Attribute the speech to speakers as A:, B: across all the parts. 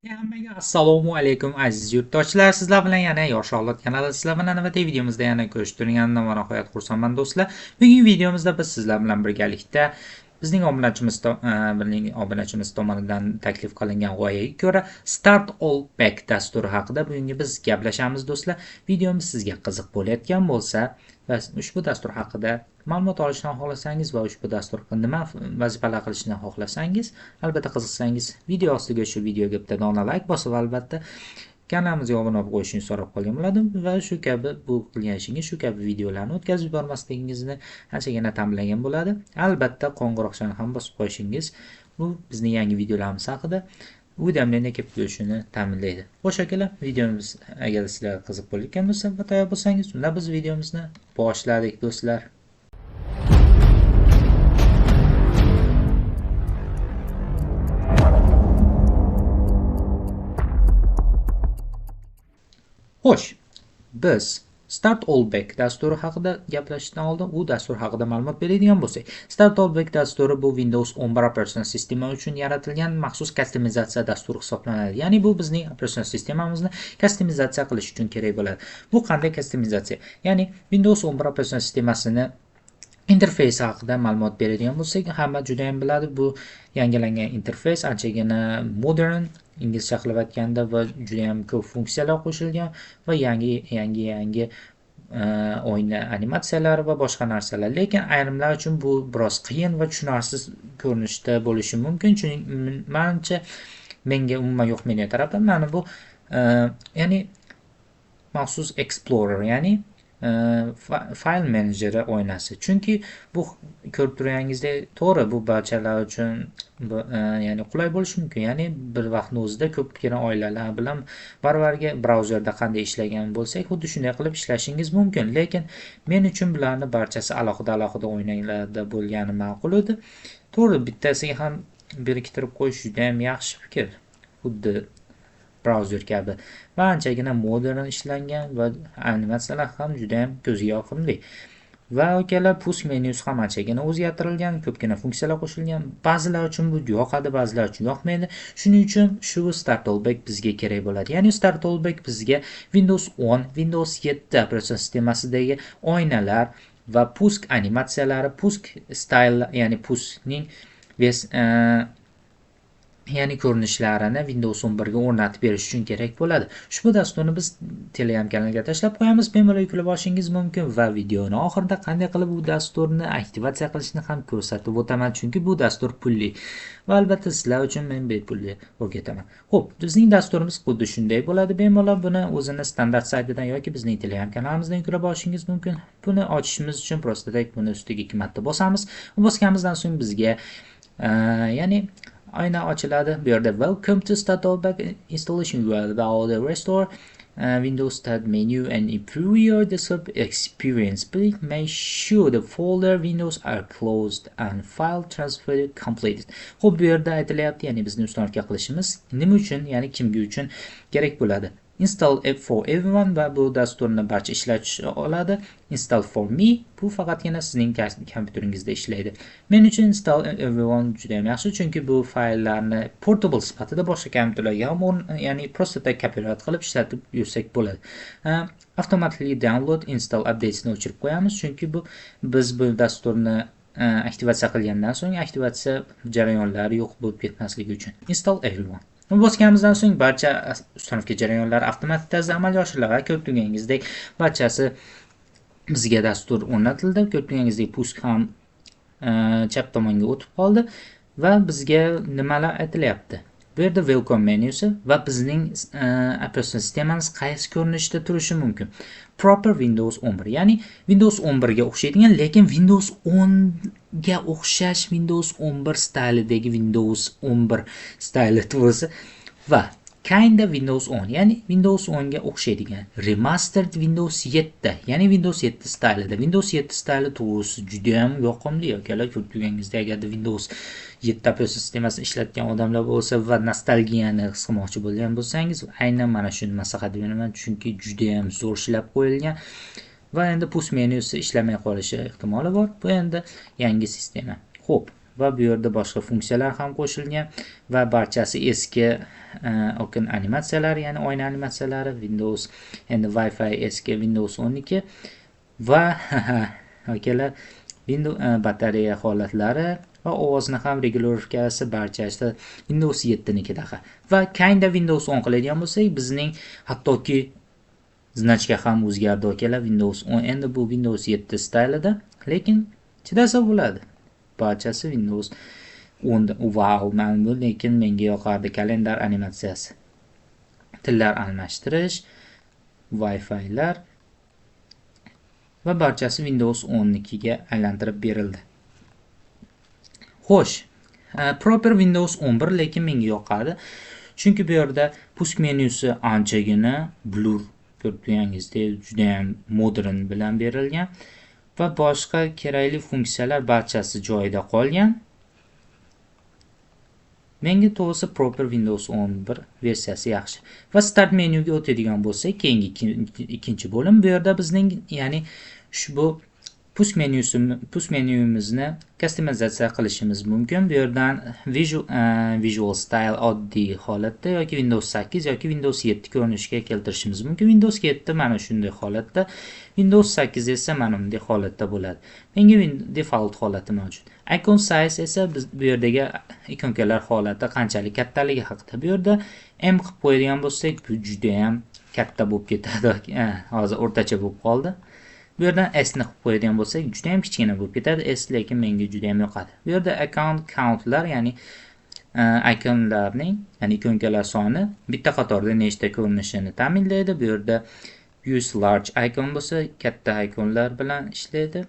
A: Hammaga assalomu alaykum aziz yurtdoshlar. Sizlar bilan yana Yosh avlod kanali sizlar bilan navbatdagi videomizda yana ko'rishtirganimdan va nihoyat xursandman do'stlar. Bugungi videomizda biz sizlar bilan birgalikda bizning obunachimiz tomonidan taklif qilingan g'oyaga ko'ra Start All Back dasturi haqida bugungi biz gaplashamiz do'stlar. Videomiz sizga qiziq bo'layotgan bo'lsa va ushbu dastur haqida ma'lumot olishni xohlasangiz va ushbu dastur nima vazifalar qilishni xohlasangiz, albatta qiziqsangiz video ostiga shu videoga bitta dona like bosib, albatta kanalimizga obuna bo'lib qo'yishni so'rab qolgan bo'ladim va shu kabi bu qilgan ishingiz shu kabi videolarni o'tkazib yubormasligingizni anchagina ta'minlagan bo'ladi. Albatta qo'ng'iroqchani ham bosib qo'yishingiz bu bizning yangi videolarimiz haqida uydagilarga kelib ko'rishini ta'minlaydi. Xo'sh akalar, videomiz agar sizlarga qiziq bo'layotgan bo'lsa va tayyor bo'lsangiz, unda biz videomizni boshladik do'stlar. Xo'sh, biz Start All Back dasturi haqida gaplashishdan oldin u dastur haqida ma'lumot beradigan bo'lsak, Start All Back dasturi bu Windows 11 operatsion sistema uchun yaratilgan maxsus kustomizatsiya dasturi hisoblanadi. Ya'ni bu bizning operatsion sistemamizni kustomizatsiya qilish uchun kerak bo'ladi. Bu qanday kustomizatsiya? Ya'ni Windows 11 operatsion sistemasini interfeysi haqida ma'lumot beradigan bo'lsak, hamma juda ham biladi, bu yangilangan interfeys anchagina modern, inglizcha qilib aytganda, va juda ham ko'p funksiyalar qo'shilgan va yangi o'yin animatsiyalari va boshqa narsalar. Lekin ayrimlar uchun bu biroz qiyin va tushunarsiz ko'rinishda bo'lishi mumkin. Menimcha menga umuman yo'q, meni tarafdan mana bu ya'ni maxsus Explorer, ya'ni file menejeri oynasi. Chunki bu ko'rib turganingizdek, to'g'ri, bu barchalar uchun ya'ni qulay bo'lishi mumkin. Ya'ni bir vaqtning o'zida ko'pgina oilalar bilan barvarga brauzerda qanday ishlagan bo'lsak, xuddi shunday qilib ishlashingiz mumkin. Lekin men uchun bularni barchasi alohida o'yinlarda bo'lgani ma'qul edi. To'g'ri, bittasiga ham biriktirib qo'yish juda ham yaxshi fikr. Xuddi brauzer kabi va anchagina modern ishlangan va animatsiyalar ham juda ham ko'zga yoqimli. Va akalar, push menyusi ham anchagina o'zgartirilgan, ko'pgina funksiyalar qo'shilgan. Ba'zilar uchun bu yoqadi, ba'zilar uchun yoqmaydi. Shuning uchun shu Start All Back bizga kerak bo'ladi. Ya'ni Start All Back bizga Windows 10, Windows 7 operatsion sistemasidagi o'yinlar va push animatsiyalari, push style, ya'ni pushning ya'ni ko'rinishlarini Windows 11 ga o'rnatib berish uchun kerak bo'ladi. Ushbu dasturni biz Telegram kanaliga tashlab qo'yamiz, bemalol yuklab olishingiz mumkin va videoning oxirida qanday qilib bu dasturni aktivatsiya qilishni ham ko'rsatib o'taman, chunki bu dastur pulli va albatta sizlar uchun men bepulli o'rgataman. Xo'p, bizning dasturimiz xuddi shunday bo'ladi. Bemalol buni o'zini standart saytidan yoki bizning Telegram kanalimizdan yuklab olishingiz mumkin. Buni ochishimiz uchun prostadak buni ustiga 2 marta bosamiz. Bosganimizdan so'ng bizga ya'ni ayna ochiladi. Bu yerda Welcome to Start All Back installation. You are about to restore Windows Start menu and improve your desktop experience. Please make sure the folder windows are closed and file transfer completed. Xo'p, bu yerda aytilyapti, ya'ni bizni ustonatka qilishimiz nima uchun, ya'ni kimga uchun kerak bo'ladi. Install for everyone va bu dasturni barcha ishlatuvchi oladi. Install for me bu faqatgina sizning kompyuteringizda ishlaydi. Men uchun install everyone juda ham yaxshi, chunki bu fayllarni portable sifatida boshqa kompyuterlarga ham ya'ni prosta kopyulat qilib ishlatib yursak bo'ladi. Automatically download install updates ni o'chirib qo'yamiz, chunki biz bu dasturni aktivatsiya qilgandan so'ng aktivatsiya jarayonlari yo'q bo'lib ketmasligi uchun. Install everyone. Bosganimizdan so'ng barcha uстановка jarayonlari avtomatik tarzda amalga oshiriladi. Ko'rib turganingizdek, barchasi bizga dastur o'rnatildi. Ko'rib turganingizdek, push ham chap tomonga o'tib qoldi va bizga nimalar aytilyapti. Bu yerda welcome menyusi va bizning operatsion sistemamiz qaysi ko'rinishda turishi mumkin. Proper Windows 11, ya'ni Windows 11 ga o'xshaydigan, lekin Windows 10 ga o'xshash Windows 11 staylidagi Windows 11 stayli tuvisi va kinda Windows 10, ya'ni Windows 10 ga o'xshaydigan remastered Windows 7, ya'ni Windows 7 staylida. Windows 7 stayli tuvisi juda ham yoqimli akalar. Ko'rib turganingizdek, agar Windows 7 operatsion sistemasini ishlatgan odamlar bo'lsa va nostalgiyani his qilmoqchi bo'lgan bo'lsangiz, aynan mana shuni maslahat beraman, chunki juda ham zo'r ishlab qo'yilgan va endi push menyusi ishlamay qolishi ehtimoli bor. Bu endi yangi sistema. Xo'p, va bu yerda boshqa funksiyalar ham qo'shilgan va barchasi eski okn animatsiyalari, ya'ni oyna animatsiyalari Windows, endi Wi-Fi eski Windows 12 va akalar Windows batareya holatlari va ovozni ham regulировкасы barchasi Windows 7 nikidaqa. Va kinda Windows 10 qiladigan bo'lsak, bizning hattoki znachka ham o'zgardi akalar. Windows 10 endi bu Windows 7 staylida, lekin chidasa bo'ladi. Barchasi Windows 10 wow, men bu lekin menga yoqardi kalendar animatsiyasi. Tillar almashtirish, Wi-Fi lar va barchasi Windows 12 ga aylantirib berildi. Xo'sh, proper Windows 11 lekin menga yoqadi. Chunki bu yerda push menyusi anchagina blur, ko'rib turganingizdek, juda ham modern bilan berilgan va boshqa kerakli funksiyalar barchasi joyida qolgan. Menga to'g'risi proper Windows 11 versiyasi yaxshi. Va start menyuga o'tadigan bo'lsak, keyingi ikkinchi bo'lim bu yerda bizning, ya'ni bu push menyumizni customizatsiya qilishimiz mumkin. Bu yerdan visual style oddiy holatda yoki Windows 8 yoki Windows 7 ko'rinishga keltirishimiz mumkin. Windows 7 mana shunday holatda, Windows 8 esa mana bunday holatda bo'ladi. Menga default holati mavjud. Icon size esa biz bu yerdagi ikonkalar holati qanchalik kattaligi haqida. Bu yerda M qilib qo'yadigan bo'lsak, bu juda ham katta bo'lib ketadi. Hozir o'rtacha bo'lib qoldi. Bu yerdan S ni qilib qo'yadigan bo'lsak, juda ham kichkina bo'lib ketadi. S lekin menga juda ham yoqadi. Bu yerda account countlar, ya'ni ikonlarning, ya'ni ikonkalar soni bitta qatorda nechta ko'rinishini ta'minlaydi. Bu yerda use large icon bo'lsa, katta ikonlar bilan ishlaydi.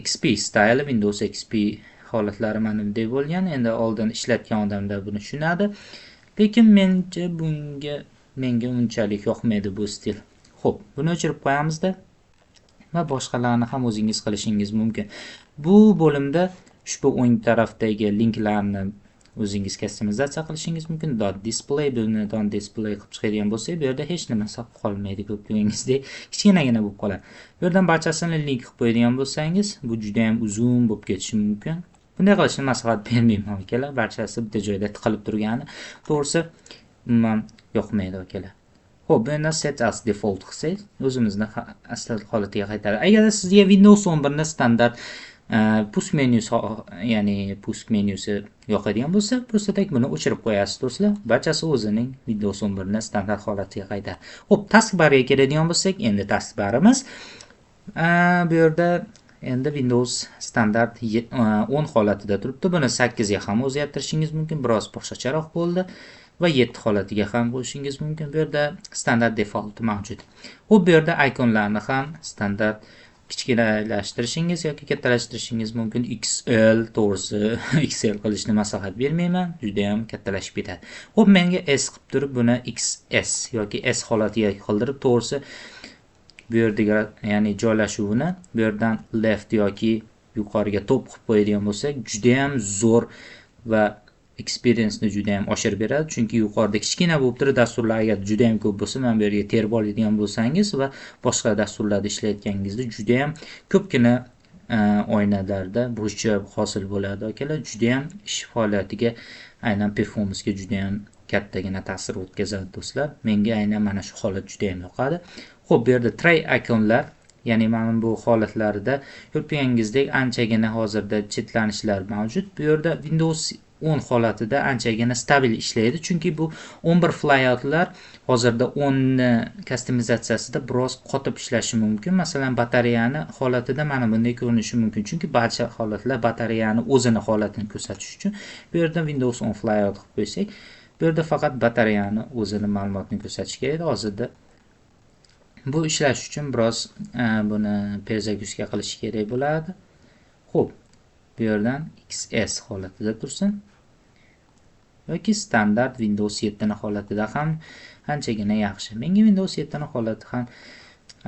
A: XP style, Windows XP holatlari mana bunday bo'lgan. Endi oldin ishlatgan odamlar buni tushunadi. Lekin menga unchalik yoqmaydi bu stil. Xo'p, buni o'chirib qo'yamizda. Va boshqalarni ham o'zingiz qilishingiz mumkin. Bu bo'limda ushbu o'ng tarafdagi linklarni o'zingiz customizatsiya qilishingiz mumkin. .display buni .display qilib chiqadigan bo'lsak, bu yerda hech nima qolmaydi, ko'p deganingizdek kichkinagina bo'lib qoladi. Bu yerdan barchasini link qilib qo'yadigan bo'lsangiz, bu juda ham uzun bo'lib ketishi mumkin. Bunday qilishni maslahat bermayman akalar. Barchasi bitta joyda tiqilib turgani to'g'risi umuman yoqmaydi akalar. Xo'p, buni set as default qilsak, o'zimizni asl holatiga qaytaradi. Agar sizga Windows 11 ni standart push menyusi, ya'ni push menyusi yoqadigan bo'lsa, prostatak buni o'chirib qo'yasiz do'stlar. Barchasi o'zining Windows 11 ni standart holatiga qaytaradi. Xo'p, taskbarga keladigan bo'lsak, endi taskbarimiz bu yerda endi Windows standart 10 holatida turibdi. Buni 8 ga ham o'zgartirishingiz mumkin, biroz boshqacharoq bo'ldi. Va 7 holatiga ham qo'shishingiz mumkin. Bu yerda standart default mavjud. Xo'p, bu yerda ikonlarni ham standart kichkinalashtirishingiz yoki kattalashtirishingiz mumkin. XL to'g'risi XL qilishni maslahat bermayman, juda ham kattalashib ketadi. Xo'p, menga S qilib turib buni XS yoki S holatiga qildirib, to'g'risi bu yerdagi, ya'ni joylashuvini bu yerdan left yoki yuqoriga to'p qilib qo'yadigan bo'lsak, juda ham zo'r va experience ni juda ham oshirib beradi. Chunki yuqorida kichkina bo'lib turib, dasturlarga juda ham ko'p bo'lsa, mana bu yerga terib oladigan bo'lsangiz va boshqa dasturlarda ishlayotganingizda juda ham ko'pgina oynalarda burchak hosil bo'ladi akalar. Juda ham ish faoliyatiga, aynan performansga juda ham kattagina ta'sir o'tkazadi do'stlar. Menga aynan mana shu holat juda ham yoqadi. Xo'p, bu yerda tray ikonlar, ya'ni mana bu holatlarida ko'rganingizdek anchagina hozirda chetlanishlar mavjud. Bu yerda Windows 10 holatida anchagina stabil ishlaydi, chunki bu 11 flyoutlar hozirda 10 ni customizatsiyasida biroz qotib ishlashi mumkin. Masalan, batareyani holatida mana bunday ko'rinishi mumkin, chunki barcha holatlar batareyani o'zini holatini ko'rsatish uchun. Bu yerda Windows 10 flyout qilib qo'ysak, bu yerda faqat batareyani o'zini ma'lumotini ko'rsatish kerak. Hozirda bu ishlash uchun biroz buni перезагрузка qilish kerak bo'ladi. Xo'p, bu yerdan XS holatida tursin yoki standart Windows 7 holatida ham anchagina yaxshi. Menga Windows 7 holati ham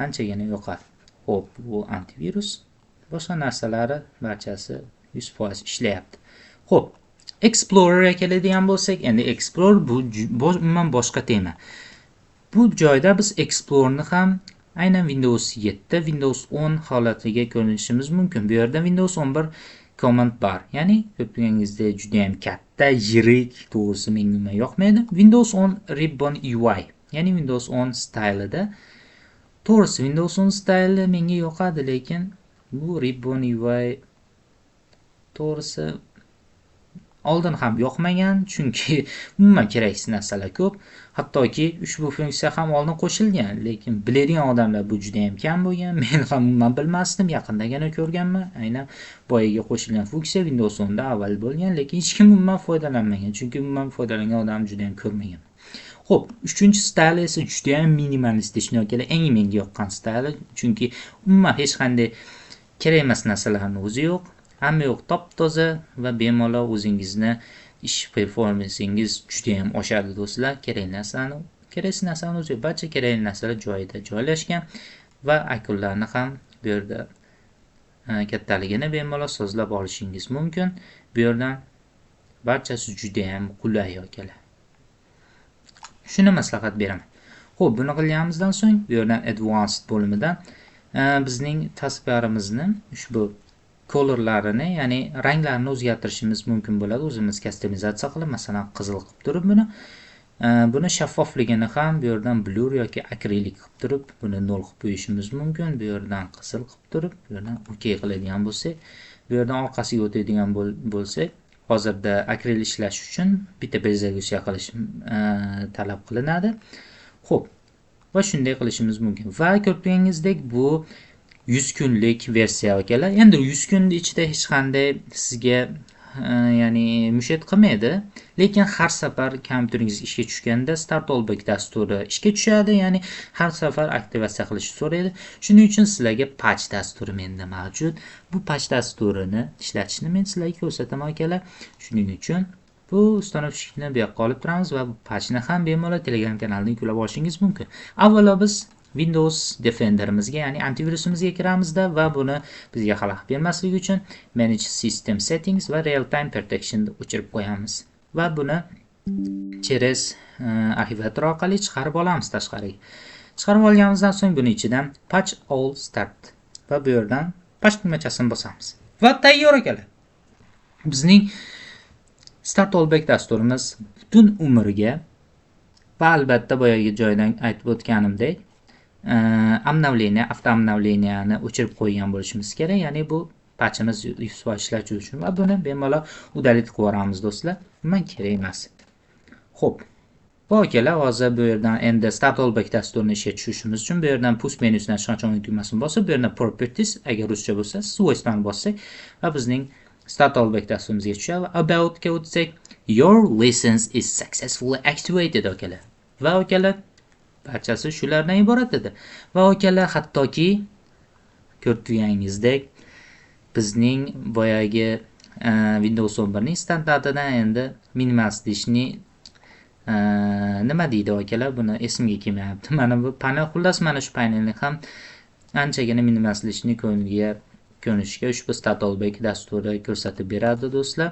A: anchagina yoqadi. Xo'p, bu antivirus, boshqa narsalari barchasi 100% ishlayapti. Xo'p, Explorerga keladigan bo'lsak, endi Explorer bu umuman boshqa tema. Bu joyda biz Explorerni ham aynan Windows 7, Windows 10 holatiga ko'rinishimiz mumkin. Bu yerda Windows 11 command bar, ya'ni ko'rganingizdek juda ham katta, yirik, to'g'risi menga umuman yoqmaydi. Windows 10 Ribbon UI, ya'ni Windows 10 stylida. To'g'risi Windows 10 styli menga yoqadi, lekin bu Ribbon UI to'g'risi oldin ham yoqmagan, chunki umuman keraksiz narsalar ko'p. Hattoki ushbu funksiya ham oldin qo'shilgan, lekin biladigan odamlar bu juda ham kam bo'lgan. Men ham umuman bilmasdim, yaqindagina ko'rganman. Aynan boyaga qo'shilgan funksiya Windows 10 da avval bo'lgan, lekin hech kim umuman foydalanmagan, chunki umuman foydalangan odam juda ham ko'rmagan. Xo'p, 3-stayli esa juda ham minimalistik, shunday eng menga yoqqan stayli, chunki umuman hech qanday kerak emas narsalarning o'zi yo'q. Hamma yo'q top-toza va bemalol o'zingizni ish performansingiz juda ham oshadi do'stlar. Keraksiz narsani o'zi yo'q, barcha kerakli narsalar joyida joylashgan va ikonlarni ham bu yerda kattaligini bemalol sozlab olishingiz mumkin. Bu yerdan barchasi juda ham qulay akalar. Shuni maslahat beraman. Xo'p, buni qilganimizdan so'ng bu yerdan advanced bo'limidan bizning tasvirimizni ushbu colorlarini, ya'ni ranglarini o'zgartirishimiz mumkin bo'ladi. O'zimiz customizatsiya qilib, masalan, qizil qilib turib buni shaffofligini ham bu yerdan blur yoki akrilik qilib turib, buni 0 qilib qo'yishimiz mumkin. Bu yerdan qizil qilib turib, bu yerdan OK qiladigan bo'lsak, bu yerdan orqasiga o'tadigan bo'lsak, hozirda akril ishlash uchun bitta rezolyutsiya qilish talab qilinadi. Xo'p, va shunday qilishimiz mumkin. Va ko'rganingizdek bu 100 kunlik versiya akalar. Endi 100 kunning ichida hech qanday sizga ya'ni mushat qilmaydi, lekin har safar kompyuteringiz ishga tushganda start allback dasturi ishga tushadi, ya'ni har safar aktivatsiya qilishni so'raydi. Shuning uchun sizlarga patch dasturi menda mavjud. Bu patch dasturini ishlatishni men sizlarga ko'rsataman akalar. Shuning uchun bu ustanovishni bu yoqqa olib turamiz va bu patchni ham bemalol Telegram kanalidan yuklab olishingiz mumkin. Avvalo biz Windows Defender'imizga, ya'ni antivirusimizga kiramizda va buni bizga xalaqit bermasligi uchun Manage System Settings va Real Time Protection ni o'chirib qo'yamiz va buni через arxivator orqali chiqarib olamiz tashqariga. Chiqarib olganimizdan so'ng buni ichidan Patch All Start va bu yerdan patch tugmachasini bosamiz. Va tayyor akalar. Bizning Start Allback dasturimiz butun umrga va albatta boyagi joydan aytib o'tganimdek avtoamnavleniyani o'chirib qo'ygan bo'lishimiz kerak. Ya'ni bu patchimiz 100% ishlashi uchun va buni bemalol udalit qilib yuboramiz do'stlar. Men kerak emas. Xo'p. Bu akalar hozir bu yerdan endi Start Allback dasturini ishga tushirishimiz uchun bu yerdan push menyusidan shunchalik tugmasini bosib, bu yerdan Properties, agar ruscha bo'lsa, svoystani bossak va bizning Start Allback dasturimizga tushadi. About ga o'tsak, your license is successfully activated akalar. Va akalar barchasi shulardan iborat edi. Va akalar hattoki ko'rganingizdek bizning boyagi Windows 11 ning standartidan endi minimalistishni nima deydi akalar, buni esimga kelmayapti. Mana bu panel, xullas mana shu panelni ham anchagina minimalistishni ko'rinishga ushbu Start Allback dasturi ko'rsatib beradi do'stlar.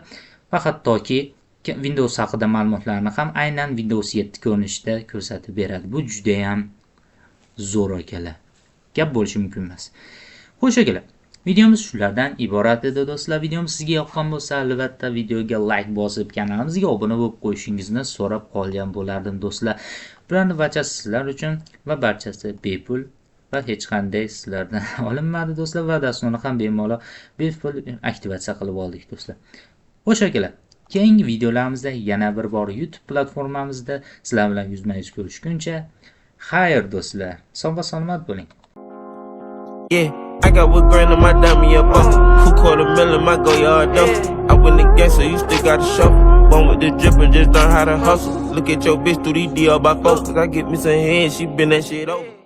A: Va hattoki Windows haqida ma'lumotlarni ham aynan Windows 7 ko'rinishida ko'rsatib beradi. Bu juda ham zo'r akalar. Gap bo'lishi mumkin emas. Xo'sh akalar, videomiz shulardan iborat edi do'stlar. Videomiz sizga yoqqan bo'lsa, albatta videoga like bosib, kanalimizga obuna bo'lib qo'yishingizni so'rab qolgan bo'lardim do'stlar. Bularning barchasi sizlar uchun va barchasi bepul va hech qanday sizlardan olinmadi do'stlar va dasturni ham bemalol bepul aktivatsiya qilib oldik do'stlar. Xo'sh akalar, keyingi videolarimizda yana bir bor YouTube platformamizda sizlar bilan yuzma-yuz ko'rishguncha xayr do'stlar. Sog' va salomat bo'ling.
B: Yeah, I got what grand in my diamond up. Who caught a million, my go yard though. I win the game, so you still got to show. Born with the drip and just learn how to hustle. Look at your bitch through these DR by 4. Cause I get me some head, she been that shit over.